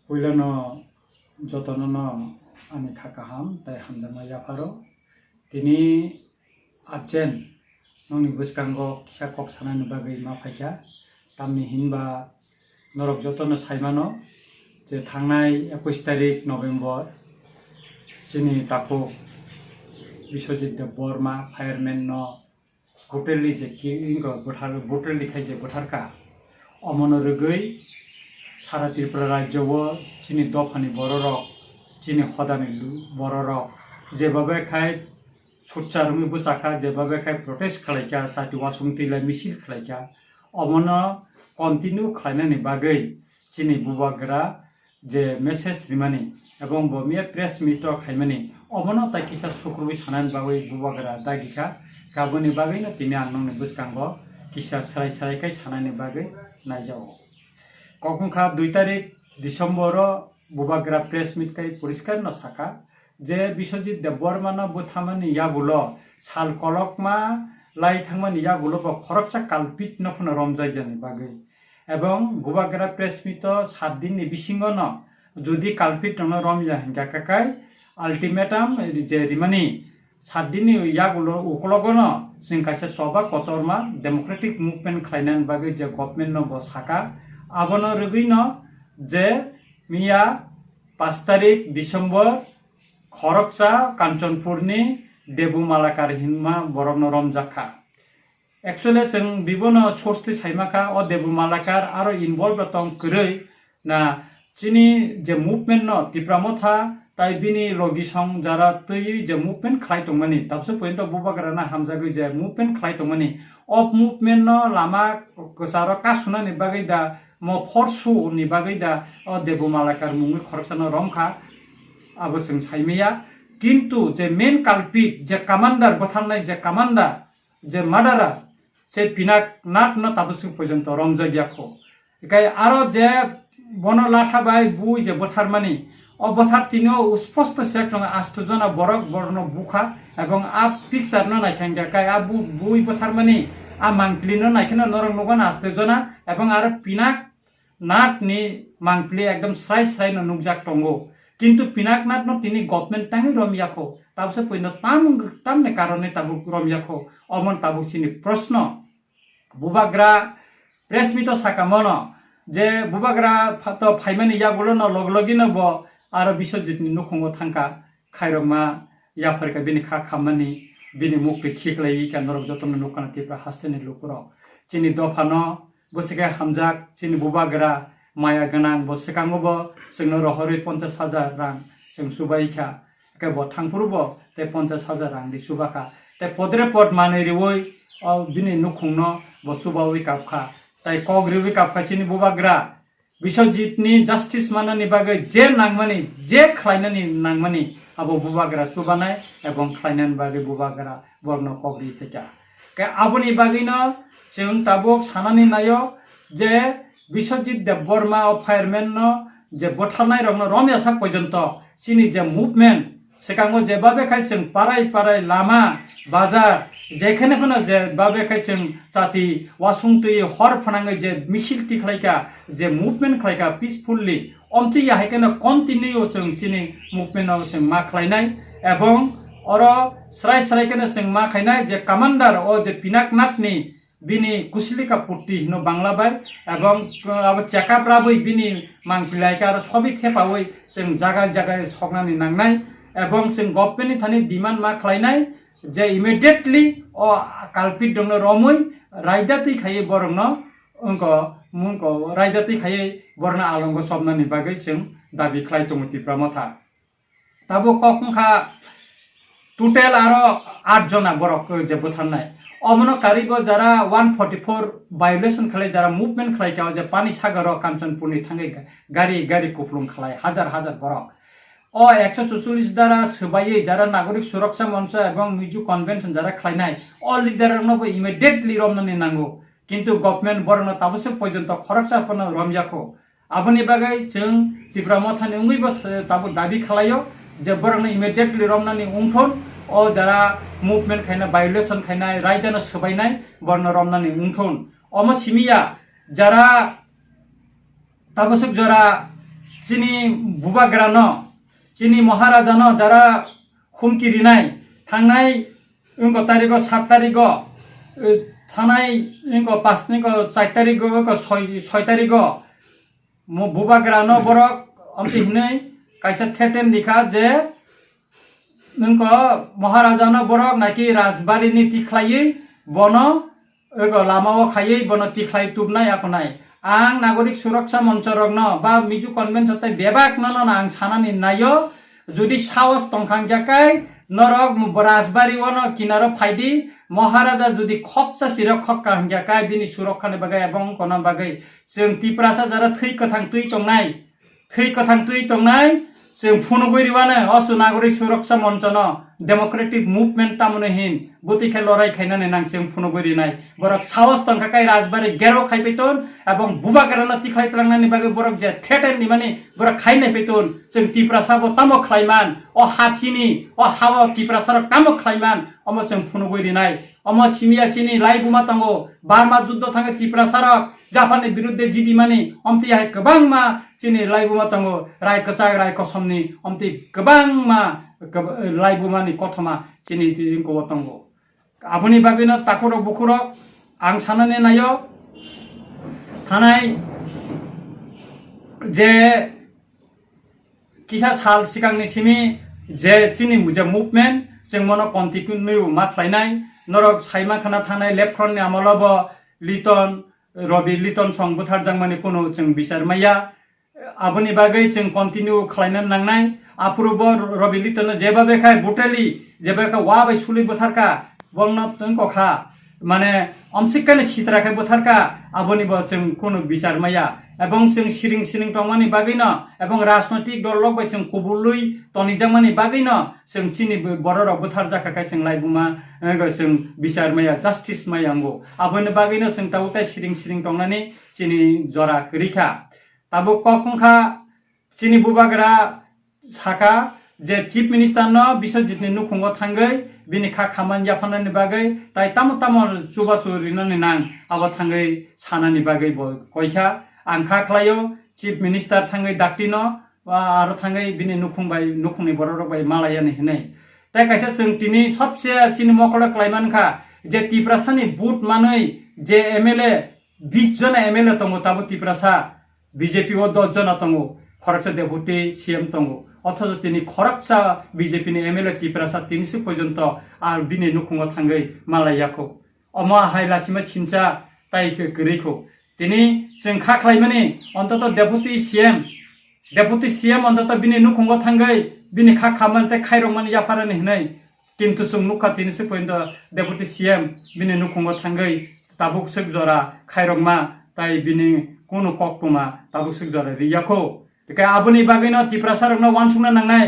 Puilano jotono ani kakaham tai hamjama yaparo tini arjen noni buskango kisa kok sanani bagai mafaika tamni hinba norok jotono saimano je thangnai 21 tarik November chini tapo Biswajit Borma fireman no hotelli je kingo botelli khai je botarka omono rugui সারা ত্রিপুরা রাজ্যব চিনি দফানি বড়রক চিনি হদানি বড়রক যেভাবে খাই সোচ্চারমি বুসাখা যেভাবে খাই protest খালাইকা চাটি ওয়াসুংতিলা মিছিল খালাইকা অমন continue খালাইনানি বাগৈ চিনি বুবাগ্রা যে মেসেজ রিমানি এবং বমিয়া প্রেস মিট খাইমানি অমন তাই কিসা সুক্রবি সানান বাগৈ বুবাগ্রা দাগিখা গাবনি বাগৈনো তিনি আনংনি বুসকাঙ্গ কিসা সারাই সারাইকাই সানানি বাগৈ নাইজাও কখনখা 2 তারিখ ডিসেম্বর বুবাগ্রা প্রেস মিট কাই পরিষ্কার ন সাকা যে বিশ্বজিৎ দেববর্মা বুথামানি ইয়াগুলো সাল কলকমা লাই থাংমানি ইয়াগুলো খরকসা কালপিত নফন রমজাইজানি বাগৈ এবং বুবাগ্রা প্রেস মিট 7 দিন বিসিঙ্গ ন যদি কালপিত ন রমজা হিংকা কাকাই আলটিমেটাম যে রিমানি 7 দিন ইয়াগুলো উকলগন जों কাছে সবা কতরমা ডেমোক্রেটিক মুভমেন্ট খাইনান বাগৈ যে গভর্নমেন্ট ন বসাকা আবনো রুগীন যে মিয়া 5 তারিখ ডিসেম্বর খরকসা কাঞ্চনপুরনি দেবুমালাকার হিনমা বরং রমজাখা একচুয়ালি जों বিবন সস্তি সাইমাখা ও দেবুমালাকার আরো ইনভলভ দং কरै না চিনি যে মুভমেন্ট ন ত্রিপুরামথা তাই বিনি লগিসং যারা তৈ যে মুভমেন্ট খাই দংমানি তাবসো পয়েন্ট বুবাগ্রা না হামজাগৈ যে মুভমেন্ট খাই দংমানি অফ মুভমেন্ট ন লামা কসার কাসুনানি বাগৈ দা mo forsu ni bagai da o debumalakar mungi khorksana romkha abo जों saimiya kintu je main culprit je commander bothanai je commander je murderer se pinak nat no tabusu porjonto romjagiakho ekai aro je bono latha bai bui je botharmani o bothar tinio usposto sektong astujona borok borno bukha ebong a picture no naikanga kai a bui botharmani a mangplino naikena norong nogan astujona ebong aro pinak nut নি মাংপ্লি একদম স্রাই স্রাই নুকজাক টঙ্গো কিন্তু Pinak nut ন তিনি government টাঙ্গি রমিয়াখো তাবসে point তামনে কারণে তাবু রমিয়াখো অমন তাবু চিনি প্রশ্ন বুবাগ্রা প্রেস মিট সাকামন যে বুবাগ্রা তো ফাইমানি ইয়াগুলো ন লগলগি নব আর বিশ্বজিৎনি নুখঙ্গ থাঙ্কা খাইরমা ইয়াফারকা বিনি খা খামানি বিনি মুখে খিকলাই কা নরক যতন নুকানা তিপ্রা হাস্তেনি লুকুর চিনি দফানো বসিকা হামজাক চিনি বুবাগ্রা মায়া গানাং বসিকাঙ্গব जोंनो रहरै 50,000 रां जों सुबाइखा के ब थांफुरब ते 50,000 रां दि सुबाखा ते पदरे पद माने रिवै अ बिनि नुखुंनो ब सुबावै कापखा ताइ कग्रिवै कापखा चिनि बुबाग्रा बिश्वजितनि जस्टिस मानानि बागै जे नांमानि जे खलायनानि नांमानि आबो बुबाग्रा सुबानाय एवं खलायनानि बागै बुबाग्रा बर्न कग्रि थेका के आबोनि बागैनो जों ताबक सानानि नायो जे বিশ্বজিৎ দেববর্মা ও ফায়ারম্যান যে বঠারনাই রং রমেশা পর্যন্ত চিনি যে মুভমেন্ট সেখানে যেভাবে খাইছেন পাড়াই পাড়াই লামা বাজার যেখানে কোনো যেভাবে খাইছেন জাতি ওয়াসুংতি হর ফনাঙ্গে যে মিছিলটি খাইকা যে মুভমেন্ট খাইকা পিসফুললি অন্তি হাইকেন কন্টিনিউ जों চিনি মুভমেন্টও जों মা খাইনাই এবং অর স্রাই স্রাইকেন जों মা খাইনাই যে কমান্ডার ও যে পিনাকনাথনি বিনি কুশলিকা পুটি ন বাংলা বাই এবং আবার চেকআপ রাবই বিনি মাংপিলাইকা আর সবই খেপাবই जों জায়গায় জায়গায় সগনানি নাংনাই এবং जों গভর্নমেন্টনি থানি ডিমান্ড মা খাইনাই যে ইমিডিয়েটলি ও কালপিট দং রমই রাইদাতি খাই বরং অঙ্ক মুঙ্ক রাইদাতি খাই বরং আলঙ্গ সবনানি বাগৈ जों দাবি খাই দংতি প্রমথা তাবো কখনখা টোটাল আরো 8 জনা বরক যে বথারনাই অমনকারীগো যারা 144 ভায়োলেশন খালাই যারা মুভমেন্ট খালাই কেউ যে পানি সাগর কাঞ্চনপুরনি থাঙ্গে গাড়ি গাড়ি কুফলুং খালাই হাজার হাজার বরক ও 144 দ্বারা সবাই যারা নাগরিক সুরক্ষা মঞ্চ এবং মিজু কনভেনশন যারা খাইনাই অল লিডারনবো ইমিডিয়েটলি রমনানি নাঙ্গো কিন্তু গভর্নমেন্ট বরন তাবসে পর্যন্ত খরকসাপন রমজাখো আবনি বাগাই जों ত্রিপুরামথানি উঙ্গিবো তাবো দাবি খালাयो যে বরন ইমিডিয়েটলি রমনানি উংথন ও যারা মুভমেন্ট খাইনা ভায়োলেশন খাইনাই রাইদানো সবাইনাই বর্ণ রমনানি উংথন অম সিমিয়া যারা তাবসক যারা চিনি বুবাग्रानो চিনি महाराजानो যারা হুমকি রিনাই थांनाय 7 तारिख थानाय 4 तारिख 6 तारिख बुबाग्रानो बरक अमति हिनै काइसा थेटेन लिखा जे नोंको महाराजानो बरक नाकि राजबारिनि तिख्लायै बनो लामाओ खायै बनो तिख्लाय तुबनाय आखनाय आं नागरिक सुरक्षा मंच रगनो बा मिजु कन्भेन्सन तै बेबाक न आं सानानि नायो जुदि साहस तंखांग्याकाय नरक राजबारी वनो किनारो फाइदि महाराजा जुदि खपसा सिरा खक्का हंग्याकाय बिनि सुरक्षानि बागै एबं कोना बागै जों तिप्रासा जरा थै कथां तुइ तंनाय जों फुनुगुरिवानो असु नागरिक सुरक्षा मंचनो डेमोक्रेटिक मुभमेंट तामने हिन बुतिखे लड़ाई खाइनानै नां जों फुनुगुरिनाय बरक साहस तंखाकाय राजबारी गेरो खाइपेतन एबं बुबाग्रानो तिख्लाय तलांनानि बागै बरक जे थेटेन निमानि बरक खाइनाय पेतन जों तिप्रासाबो तामो खाइमान अ हाचिनि अ हावा तिप्रासार तामो खाइमान अम जों फुनुगुरिनाय अम सिमिया चिनि लाइबुमा तंगो बारमा युद्ध थाङे तिप्रासार जापाननि बिरुद्धे जिदिमानि अमति हाय गोबांमा चिनि लाइबुमा तंगो राय कसाग राय कसमनि अमति गोबांमा लाइबुमानि कथमा चिनि तिंको तंगो आबुनि बागैनो ताखुरो बुखुरो आं साननानै नायो थानाय जे किसा साल सिगांनि सिमी जे चिनि मुजे मुभमेंट जों मनो कन्टिन्यू माख्लायनाय नरक साइमा खाना थानाय लेफ्ट फ्रन्टनि आमलाबो लिटन रबि लिटन सं बुथारजांमानि कोनो जों बिचारमाया आबुनि बागै जों कन्टिन्यू खालायनानै नांनाय आफुरबो रबि लिटन जेबाबेखाय बुटेलि जेबाबेखाय वाबाय सुलि बुथारका बंना तंखा माने अमसिकानि सितराखै बुथारका आबुनिबो जों कोनो बिचारमाया एबं जों सिरिं तंमानि बागैनो एबं राजनैतिक दलक बाय जों कबुलुइ तनिजांमानि बागैनो जों चिनि बरर बुथार जाखाखाय जों लाइबुमा जों बिचारमाया जस्टिस मायांगो आबुनि बागैनो जों ताउताय सिरिं तंनानि चिनि जरा रिखा ताबो कखंखा चिनि बुबाग्रा साका जे चीफ मिनिस्टर न बिश्वजितनि नुखुंगो थांगै बिनि खामानि जाफानानि बागै ताइ तामो चुबासु रिनानि नां आबा थांगै सानानि बागै कयसा आं खाख्लायो चीफ मिनिस्टर थांगै दाक्टिनो आरो थांगै बिनि नुखुंनि बररबाय मालायानि हिनै ताइ काइसा जों तिनि सबसे चिनि मकड़ा क्लाइमानखा जे तिप्रासानि बुट मानै जे एमएलए 20 जना एमएलए तंगो ताबो तिप्रासा बीजेपी ओ 10 जना तंगो खरकसा डेपुटी सीएम तंगो अथच तिनि खरकसा बीजेपी नि एमएलए तिप्रासा तिनिसु पर्यन्त आर बिनि नुखुंगो थांगै मालायाखौ अमा हाइलासिमा छिनसा ताइ गरैखौ तिनि जों खाख्लायमानि अन्तत डेपुटी सीएम अन्तत बिनि नुखुंगो थांगै बिनि खाखामन ताइ खाइरंमानि जाफारानि हिनै किन्तु जों नुखा तिनिसु पर्यन्त डेपुटी सीएम बिनि नुखुंगो थांगै ताबुक सक जरा खाइरंमा ताइ बिनि कोनो कक्टमा ताबुक सक जरा रियाखौ बेखाय आबुनि बागैनो तिप्रासारनो वानसुंना नांनाय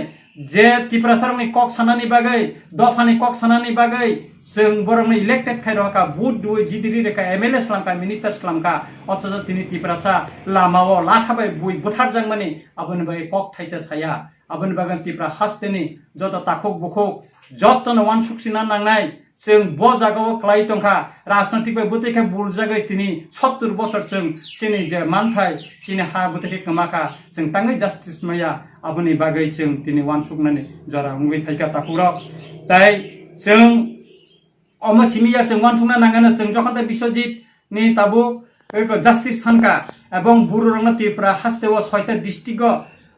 जे तिप्रासारनि कक सानानि बागै दफानि कक सानानि बागै जों बरंनो इलेक्टेड खाइरहका बुट दुइ जिदिरि रेखा एमएलए स्लामका मिनिस्टार स्लामका अथच तिनि तिप्रासा लामाओ लाथाबाय बुइ बुथारजांमानि आबुनि बागै कक थाइसा साया आबुनि बागै तिप्रा हास्तेनि जत ताखुक बुखुक जतनो वानसुक्सिना नांनाय जों ब जागाव क्लाइ तंखा राजनैतिक बुतैखे बुलजागै तिनि 70 बছर जों चिनि जे मानथाय चिनि हा बुतैखे कमाखा जों तांगै जस्टिस माया आबुनि बागै जों तिनि वानसुकनानि जरा मुगै फाइका ताकुरा ताइ जों अमसिमिया जों वानसुकना नांगानो जों जखन्ते बिश्वजित नि ताबु जस्टिस सानका एबं बुरुरंग त्रिपुरा हास्तेव 6टा डिस्ट्रिक्ट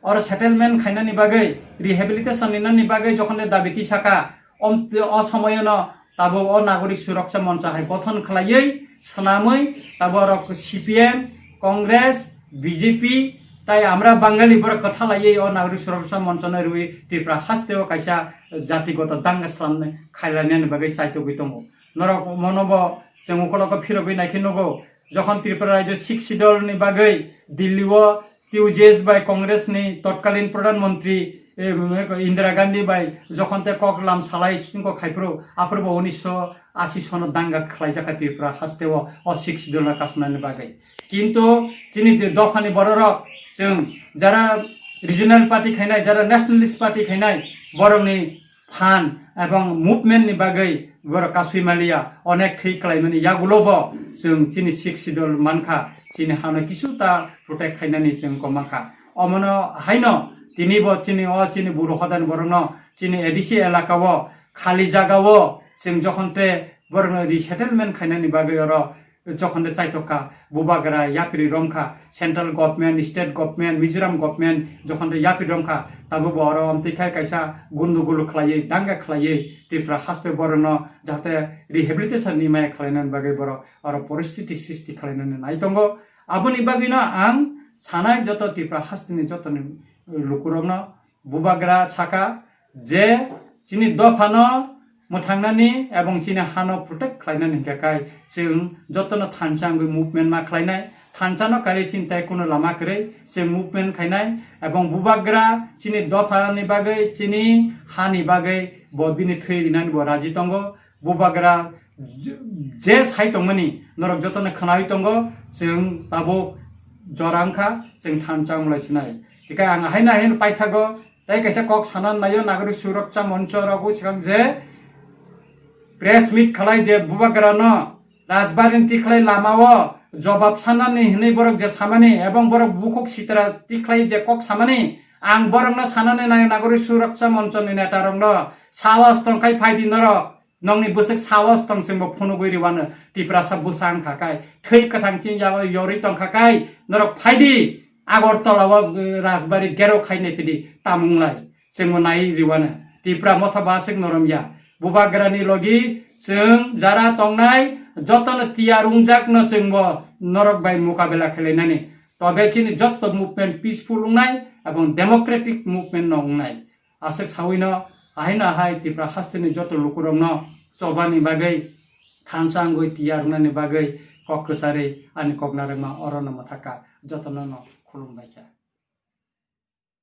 और सेटलमेंट खाइनानि बागै रिहेबिलिटेशन निनानि बागै जखन्ते दाबिति साका असमयनो ताबो अ नागरिक सुरक्षा मंच हाय गठन खालायै सनामै ताबो सीपीएम कांग्रेस बीजेपी ताई आमरा बांगाली बर कथा लायै अ नागरिक सुरक्षा मंच न रुइ त्रिपुरा हास्तेव काइसा जातिगत दांगा स्लामने खाइलानानि बागै चाइतो गइतंगो नरक मनब जों उकलक फिरगै नाखिनगो जखन त्रिपुरा राज्य शिक्षि दलनि बागै दिल्लीओ टिउजेस बाय कांग्रेस नि तत्कालीन प्रधानमंत्री इंदिरा गांधी बाय जखनते ककलाम सालाय सिंको खाइफ्रो आफोरबो 1980 सन दांगा खालायजाका त्रिपुरा हास्तेव अ शिक्षि दल कासनानि बागै किन्तु चिनि दफानि बरर जों जरा रिजनल पार्टी खाइनाय जरा नेशनलिस्ट पार्टी खाइनाय बरंनि फान एवं मुभमेंट नि बागै बर कासुइमालिया अनेक थै खालायमानि यागुलोबो जों चिनि शिक्षि दल मानखा चिनि हाना किसुता प्रोटेक्ट खाइनानि जों कमाखा অমনো হাইনো তিনি ব চিনি বুড়ো হদান বরং চিনি এডিসি এলাকাও খালি জায়গাও जों जखनते बरं रिसेटलमेन्ट खायनायनि बागै जखनते चाइतका बुबागरा यापिरि रमखा central government state government Mizoram government जखनते यापिरि रमखा ताबो बर अमतिखाय कायसा गुन्दुगुलु खलायै दांगा खलायै तिफ्रा हासपे बरं जाहाथे रिहेबिलिटेशन नि माय खालायनायनि बागै बर परिस्थिति सृष्टि खालायनानै नायदंगो आबोनि बागैनो आं सानाय जत तिफ्रा हासतिनि जतनि लुकुरंनो बुबागरा साका जे चिनि दफानो मोथांनानि एबं चिनि हानो प्रोटेक्ट खालायनानै हिंखाखाय जों जतनो थानचांगै मुभमेन्ट मा खालायनाय थानचानो कारि चिन्ताय कुनो लामा करे जों मुभमेन्ट खायनाय एबं बुबाग्रा चिनि दफानि बागै चिनि हानि बागै बिनि थैरिनानै राजि दंगो बुबाग्रा जे साइतंमनि नरक जतनो खोनाय दंगो जों ताबो जरांखा जों थानचां लायसिनाय तिका आं हायना हायन पाइथागो ताइ कैसा कक सानान नायो नागरिक सुरक्षा मंच रगु सिगां जे प्रेस मीट खालाय जे बुबाग्रानो राजबारिन तिखलाय लामाओ जवाब सानानै हनै बरक जे सामानि एबं बरक बुखक सितरा तिखलाय जे कक सामानि आं बरकनो सानानै नाय नागरिक सुरक्षा मंचनि नेतारंनो सावास तंखाय फायदि नर नंनि बोसक सावास तं जोंबो फनो गइरिवानो तिप्रासा बुसां खाकाय थै कथांथिं जाबो यरि तंखाकाय नरक फायदि आगरतलाव राजबारि गेरो खायनाय पिदि तामुंलाय जोंबो नाय रिवानो तिप्रा मथा बासिक नरमया बुबाग्रानि लगी जों जारा तंनाय जतन तियारुंजाकनो जोंबो नरक बाय मुकाबला खालायनानै तबेसिनि जत मुभमेन्ट पिसफुल उंनाय एबं डेमोक्रेटिक मुभमेन्ट नंनाय आसे सावैनो आहायना हाय तिफ्रा हास्तिनि जत लुकुरंनो सबानि बागै खानसांगै तियारुंनानि बागै ककसारि आनि कगनारंमा अरन मथाका जतन खुलुमबायखा।